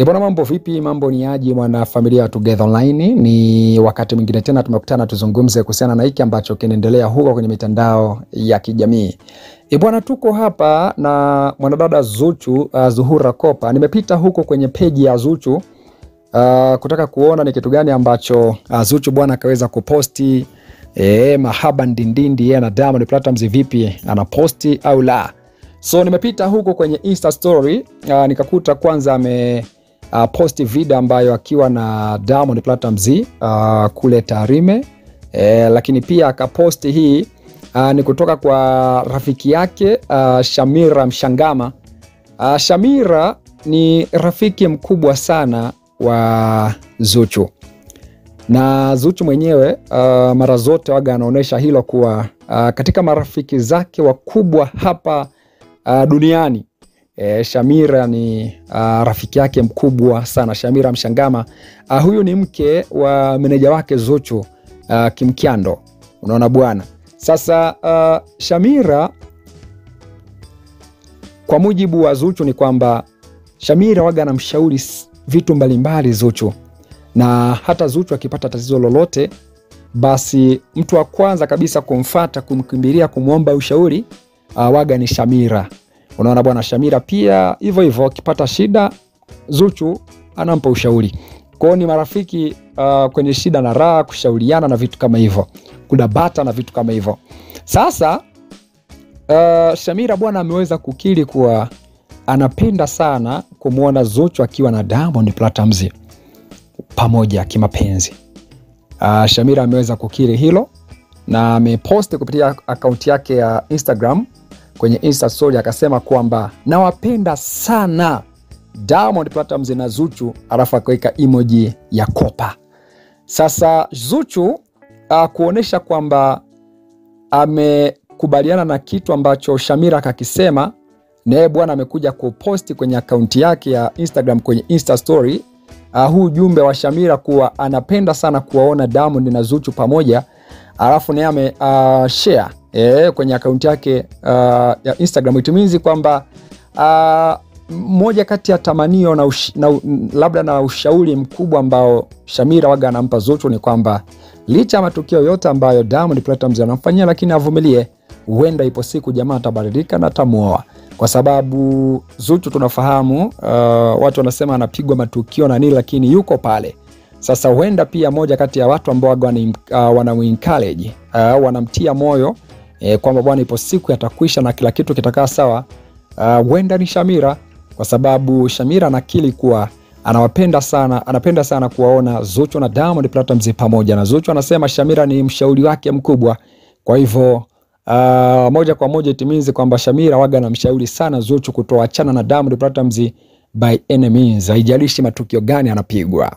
Bwana, mambo vipi? Mambo ni aje mwana familia wa Together Online? Ni wakati mwingine tena tumekutana tuzungumze kuhusiana na hiki ambacho kinaendelea huko kwenye mitandao ya kijamii. Bwana, tuko hapa na mwanadada Zuchu, Zuhura Kopa. Nimepita huko kwenye peji ya Zuchu kutaka kuona ni kitu gani ambacho Zuchu bwana akaweza kuposti mahaba ndindindi yeye na Diamond Platnumz, vipi anaposti au la. So nimepita huko kwenye Insta story nikakuta kwanza ame posti video ambayo akiwa na Diamond Platnumz kule Tarime, lakini pia akaposti hii ni kutoka kwa rafiki yake Shamira Mshangama. Shamira ni rafiki mkubwa sana wa Zuchu, na Zuchu mwenyewe mara zote waga anaonesha hilo kuwa katika marafiki zake wakubwa hapa duniani Shamira ni rafiki yake mkubwa sana. Shamira Mshangama huyu ni mke wa meneja wake Zuchu, Kim Kiando. Unaona bwana. Sasa Shamira, kwa mujibu wa Zuchu ni kwamba Shamira waga anamshauri vitu mbalimbali Zuchu, na hata Zuchu akipata tatizo lolote basi mtu wa kwanza kabisa kumfuata, kumkimbilia, kumuomba ushauri waga ni Shamira. Unaona bwana. Shamira pia hivyo hivyo akipata shida Zuchu anampa ushauri. Kwa ni marafiki kwenye shida na raha, kushauriana na vitu kama hivyo, kudabata na vitu kama hivyo. Sasa Shamira bwana ameweza kukiri kuwa anapenda sana kumuona Zuchu akiwa na Diamond Platnumz pamoja kimapenzi. Shamira ameweza kukiri hilo na ameposti kupitia akaunti yake ya Instagram kwenye Insta story, akasema kwamba nawapenda sana Diamond Platnumz na Zuchu, alafu akaweka emoji ya kopa. Sasa Zuchu kuonesha kwamba amekubaliana na kitu ambacho Shamira akakisema, naye bwana amekuja kuposti kwenye akaunti yake ya Instagram kwenye Insta story huu ujumbe wa Shamira kuwa anapenda sana kuwaona Diamond na Zuchu pamoja, alafu naye ame share kwenye akaunti yake ya Instagram. It means kwamba moja kati ya tamanio na labda na ushauri mkubwa ambao Shamira waga anampa Zuchu ni kwamba licha ya matukio yote ambayo Diamond Platnumz anamfanyia, lakini avumilie, huenda ipo siku jamaa atabadilika na atamuoa. Kwa sababu Zuchu tunafahamu watu wanasema anapigwa matukio na nini, lakini yuko pale. Sasa huenda pia moja kati ya watu ambao wanamu-encourage wanamtia moyo kwamba bwana ipo siku yatakwisha na kila kitu kitakaa sawa, huenda ni Shamira, kwa sababu Shamira anakili kuwa anapenda sana kuwaona Zuchu na Diamond Platnumz pamoja, na Zuchu anasema Shamira ni mshauri wake mkubwa. Kwa hivyo moja kwa moja itimize kwamba Shamira waga na mshauri sana Zuchu kutoachana na Diamond Platnumz by any means, haijalishi matukio gani anapigwa.